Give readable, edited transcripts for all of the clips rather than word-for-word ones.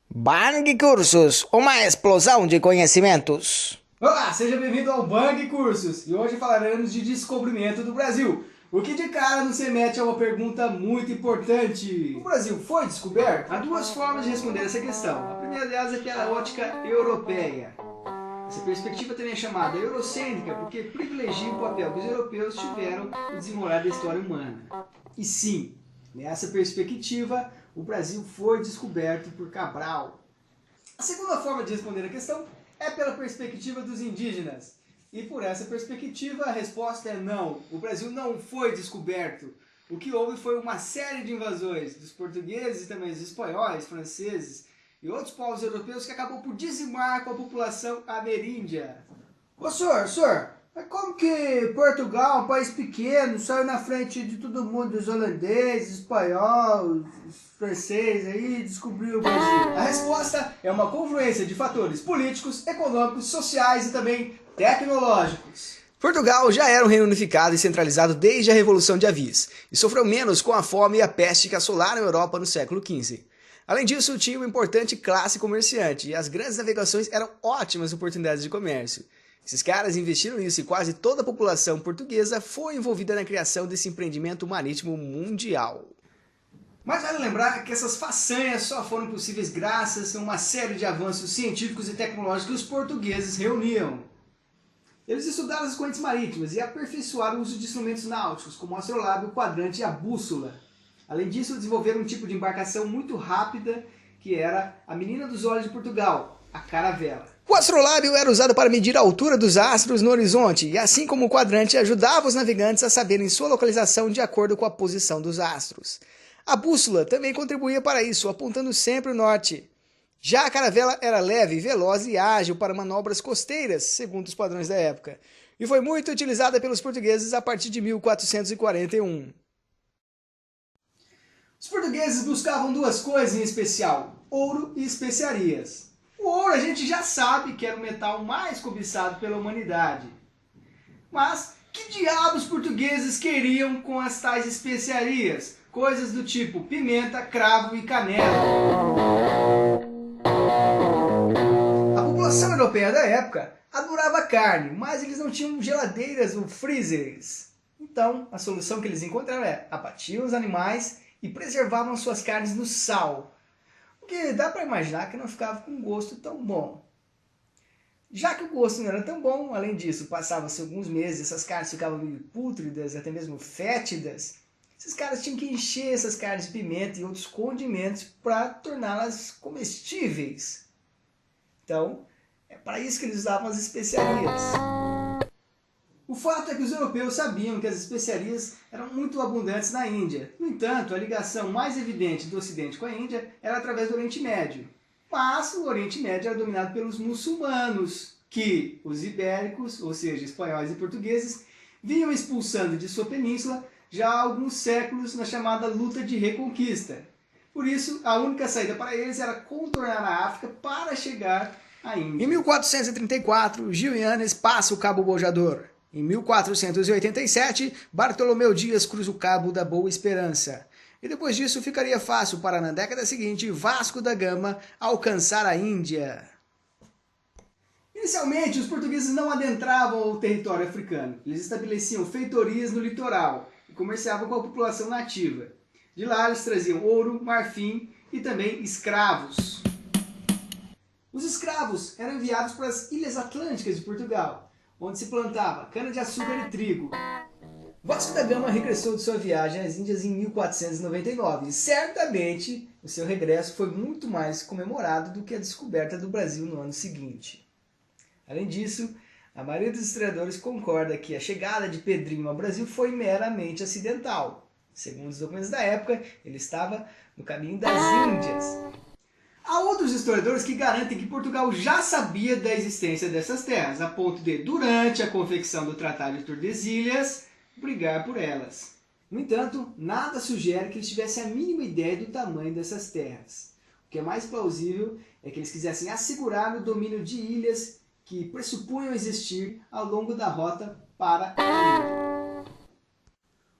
Bang Cursos, uma explosão de conhecimentos. Olá, seja bem-vindo ao Bang Cursos e hoje falaremos de descobrimento do Brasil. O que de cara nos remete a uma pergunta muito importante. O Brasil foi descoberto? Há duas formas de responder essa questão. A primeira delas é pela ótica europeia. Essa perspectiva também é chamada eurocêntrica porque privilegia o papel que os europeus tiveram no desenrolar da história humana. E sim, nessa perspectiva, o Brasil foi descoberto por Cabral. A segunda forma de responder a questão é pela perspectiva dos indígenas. E por essa perspectiva a resposta é não. O Brasil não foi descoberto. O que houve foi uma série de invasões dos portugueses e também dos espanhóis, franceses e outros povos europeus que acabou por dizimar com a população ameríndia. Ô senhor, mas como que Portugal, um país pequeno, saiu na frente de todo mundo, os holandeses, espanhóis, os franceses aí, descobriu o Brasil? A resposta é uma confluência de fatores políticos, econômicos, sociais e também tecnológicos. Portugal já era um reino unificado e centralizado desde a Revolução de Avis, e sofreu menos com a fome e a peste que assolaram a Europa no século XV. Além disso, tinha uma importante classe comerciante, e as grandes navegações eram ótimas oportunidades de comércio. Esses caras investiram nisso e quase toda a população portuguesa foi envolvida na criação desse empreendimento marítimo mundial. Mas vale lembrar que essas façanhas só foram possíveis graças a uma série de avanços científicos e tecnológicos que os portugueses reuniam. Eles estudaram as correntes marítimas e aperfeiçoaram o uso de instrumentos náuticos, como o astrolábio, o quadrante e a bússola. Além disso, desenvolveram um tipo de embarcação muito rápida, que era a menina dos olhos de Portugal, a caravela. O astrolábio era usado para medir a altura dos astros no horizonte, e assim como o quadrante ajudava os navegantes a saberem sua localização de acordo com a posição dos astros. A bússola também contribuía para isso, apontando sempre o norte. Já a caravela era leve, veloz e ágil para manobras costeiras, segundo os padrões da época, e foi muito utilizada pelos portugueses a partir de 1441. Os portugueses buscavam duas coisas em especial, ouro e especiarias. O ouro a gente já sabe que era o metal mais cobiçado pela humanidade. Mas que diabos os portugueses queriam com as tais especiarias? Coisas do tipo pimenta, cravo e canela. A população europeia da época adorava carne, mas eles não tinham geladeiras ou freezers. Então, a solução que eles encontraram é abatiam os animais e preservavam suas carnes no sal. O que dá para imaginar que não ficava com um gosto tão bom. Já que o gosto não era tão bom, além disso, passavam-se alguns meses, essas carnes ficavam meio pútridas, até mesmo fétidas, esses caras tinham que encher essas carnes de pimenta e outros condimentos para torná-las comestíveis. Então, é para isso que eles usavam as especiarias. O fato é que os europeus sabiam que as especiarias eram muito abundantes na Índia. No entanto, a ligação mais evidente do Ocidente com a Índia era através do Oriente Médio. Mas o Oriente Médio era dominado pelos muçulmanos, que os ibéricos, ou seja, espanhóis e portugueses, vinham expulsando de sua península já há alguns séculos na chamada luta de reconquista. Por isso, a única saída para eles era contornar a África para chegar à Índia. Em 1434, Gil Yanes passa o Cabo Bojador. Em 1487, Bartolomeu Dias cruza o Cabo da Boa Esperança. E depois disso ficaria fácil para, na década seguinte, Vasco da Gama alcançar a Índia. Inicialmente, os portugueses não adentravam o território africano. Eles estabeleciam feitorias no litoral e comerciavam com a população nativa. De lá, eles traziam ouro, marfim e também escravos. Os escravos eram enviados para as Ilhas Atlânticas de Portugal, onde se plantava cana-de-açúcar e trigo. Vasco da Gama regressou de sua viagem às Índias em 1499 e certamente o seu regresso foi muito mais comemorado do que a descoberta do Brasil no ano seguinte. Além disso, a maioria dos historiadores concorda que a chegada de Pedrinho ao Brasil foi meramente acidental. Segundo os documentos da época, ele estava no caminho das Índias. Há outros historiadores que garantem que Portugal já sabia da existência dessas terras, a ponto de, durante a confecção do Tratado de Tordesilhas, brigar por elas. No entanto, nada sugere que eles tivessem a mínima ideia do tamanho dessas terras. O que é mais plausível é que eles quisessem assegurar o domínio de ilhas que pressupunham existir ao longo da rota para a Índia.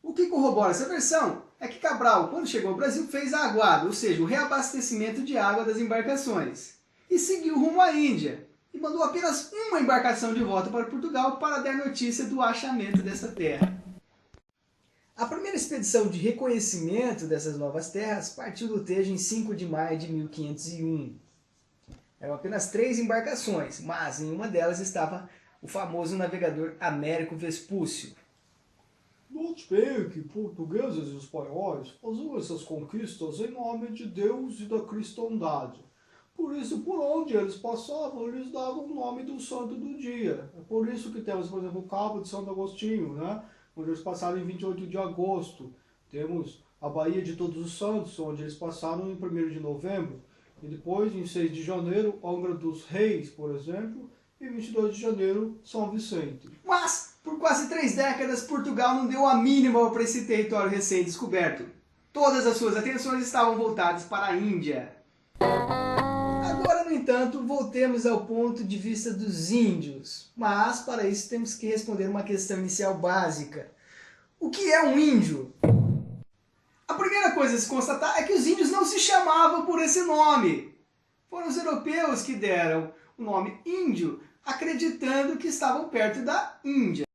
O que corrobora essa versão é que Cabral, quando chegou ao Brasil, fez a aguada, ou seja, o reabastecimento de água das embarcações, e seguiu rumo à Índia, e mandou apenas uma embarcação de volta para Portugal para dar notícia do achamento dessa terra. A primeira expedição de reconhecimento dessas novas terras partiu do Tejo em 5 de maio de 1501. Eram apenas 3 embarcações, mas em uma delas estava o famoso navegador Américo Vespúcio. Note bem que portugueses e espanhóis faziam essas conquistas em nome de Deus e da cristandade. Por isso, por onde eles passavam, eles davam o nome do santo do dia. É por isso que temos, por exemplo, o Cabo de Santo Agostinho, né? Onde eles passaram em 28 de agosto. Temos a Baía de Todos os Santos, onde eles passaram em 1º de novembro. E depois, em 6 de janeiro, Angra dos Reis, por exemplo, e 22 de janeiro, São Vicente. Mas, por quase 3 décadas, Portugal não deu a mínima para esse território recém-descoberto. Todas as suas atenções estavam voltadas para a Índia. Agora, no entanto, voltemos ao ponto de vista dos índios. Mas, para isso, temos que responder uma questão inicial básica. O que é um índio? A primeira coisa a se constatar é que os índios não se chamavam por esse nome. Foram os europeus que deram o nome índio, acreditando que estavam perto da Índia.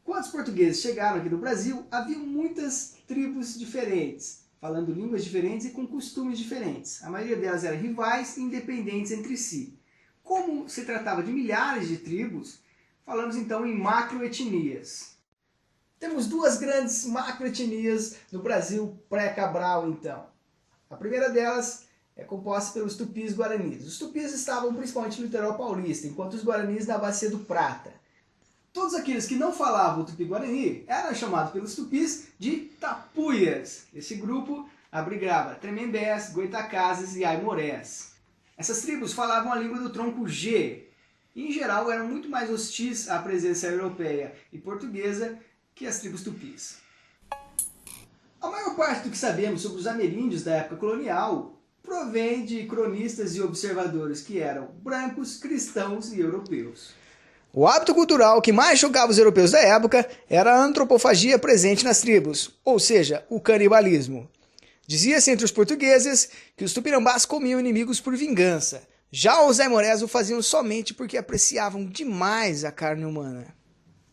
Quando os portugueses chegaram aqui no Brasil, havia muitas tribos diferentes, falando línguas diferentes e com costumes diferentes. A maioria delas eram rivais e independentes entre si. Como se tratava de milhares de tribos, falamos então em macroetnias. Temos 2 grandes macroetnias no Brasil pré-Cabral, então. A primeira delas é composta pelos tupis-guaranis. Os tupis estavam principalmente no litoral paulista, enquanto os guaranis na Bacia do Prata. Todos aqueles que não falavam o tupi-guarani eram chamados pelos tupis de tapuias. Esse grupo abrigava tremembés, goitacazes e aimorés. Essas tribos falavam a língua do tronco G e, em geral, eram muito mais hostis à presença europeia e portuguesa que as tribos tupis. A maior parte do que sabemos sobre os ameríndios da época colonial provém de cronistas e observadores que eram brancos, cristãos e europeus. O hábito cultural que mais chocava os europeus da época era a antropofagia presente nas tribos, ou seja, o canibalismo. Dizia-se entre os portugueses que os tupinambás comiam inimigos por vingança. Já os aimorés o faziam somente porque apreciavam demais a carne humana.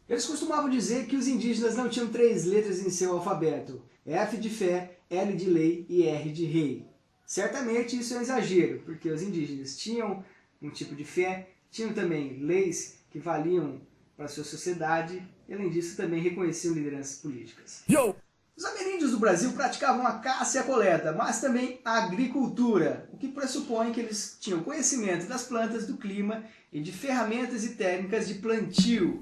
Eles costumavam dizer que os indígenas não tinham 3 letras em seu alfabeto: F de fé, L de lei e R de rei. Certamente isso é um exagero, porque os indígenas tinham um tipo de fé, tinham também leis que valiam para a sua sociedade e, além disso, também reconheciam lideranças políticas. Os ameríndios do Brasil praticavam a caça e a coleta, mas também a agricultura, o que pressupõe que eles tinham conhecimento das plantas, do clima e de ferramentas e técnicas de plantio.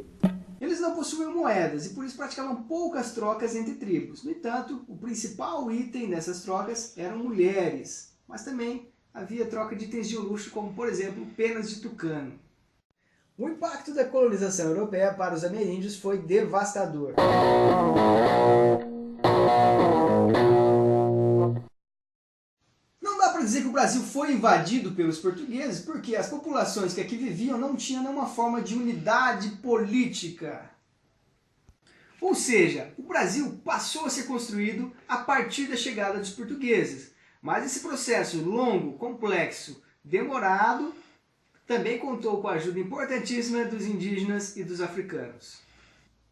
Eles não possuíam moedas e por isso praticavam poucas trocas entre tribos. No entanto, o principal item dessas trocas eram mulheres, mas também havia troca de itens de luxo, como por exemplo penas de tucano. O impacto da colonização europeia para os ameríndios foi devastador. Não dá para dizer que o Brasil foi invadido pelos portugueses, porque as populações que aqui viviam não tinham nenhuma forma de unidade política. Ou seja, o Brasil passou a ser construído a partir da chegada dos portugueses. Mas esse processo longo, complexo, demorado, também contou com a ajuda importantíssima dos indígenas e dos africanos.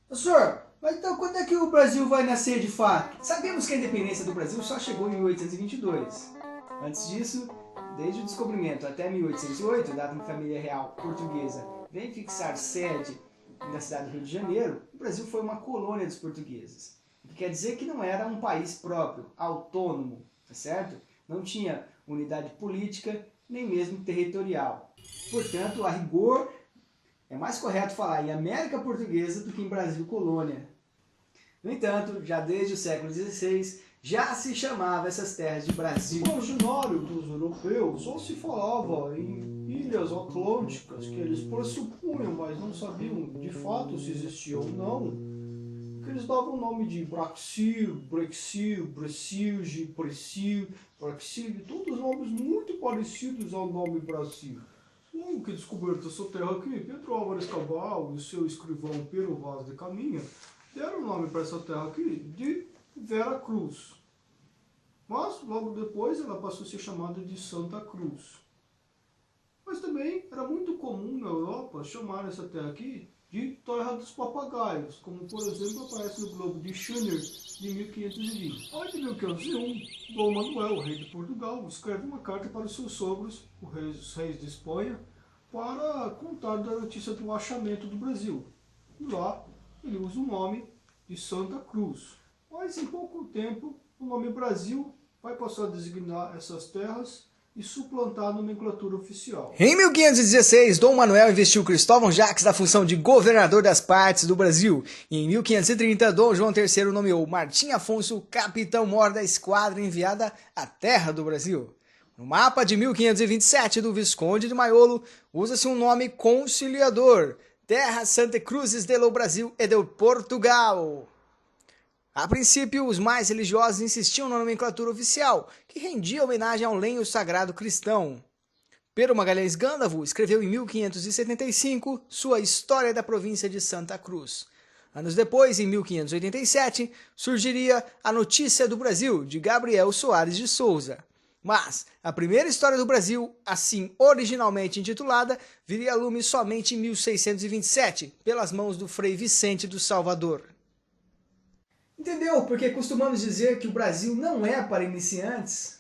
Professor, mas então quando é que o Brasil vai nascer de fato? Sabemos que a independência do Brasil só chegou em 1822. Antes disso, desde o descobrimento até 1808, data em que a família real portuguesa vem fixar sede na cidade do Rio de Janeiro, o Brasil foi uma colônia dos portugueses. O que quer dizer que não era um país próprio, autônomo, tá certo? Não tinha unidade política, nem mesmo territorial. Portanto, a rigor, é mais correto falar em América Portuguesa do que em Brasil Colônia. No entanto, já desde o século XVI, já se chamava essas terras de Brasil. No imaginário dos europeus só se falava em ilhas atlânticas que eles pressupunham, mas não sabiam de fato se existiam ou não. Que eles davam o nome de Braxil, Brexil, Brecilge, Precil, Braxil, todos nomes muito parecidos ao nome Brasil. Logo que descoberto essa terra aqui, Pedro Álvares Cabral e seu escrivão Pero Vaz de Caminha deram o nome para essa terra aqui de Vera Cruz. Mas, logo depois, ela passou a ser chamada de Santa Cruz. Mas também era muito comum na Europa chamar essa terra aqui de Terra dos Papagaios, como por exemplo aparece no Globo de Schiller de 1520. Em 1501, Dom Manuel, rei de Portugal, escreve uma carta para os seus sogros, os reis de Espanha, para contar da notícia do achamento do Brasil. E lá ele usa o nome de Santa Cruz. Mas em pouco tempo o nome Brasil vai passar a designar essas terras e suplantar a nomenclatura oficial. Em 1516, Dom Manuel investiu Cristóvão Jacques da função de governador das partes do Brasil. E em 1530, Dom João III nomeou Martim Afonso capitão-mor da esquadra enviada à terra do Brasil. No mapa de 1527 do Visconde de Maiolo, usa-se um nome conciliador, Terra Santa Cruzes de lo Brasil e de Portugal. A princípio, os mais religiosos insistiam na nomenclatura oficial, que rendia homenagem ao lenho sagrado cristão. Pero Magalhães Gândavo escreveu em 1575 sua História da província de Santa Cruz. Anos depois, em 1587, surgiria A Notícia do Brasil, de Gabriel Soares de Souza. Mas a primeira história do Brasil, assim originalmente intitulada, viria a lume somente em 1627, pelas mãos do Frei Vicente do Salvador. Entendeu? Porque costumamos dizer que o Brasil não é para iniciantes.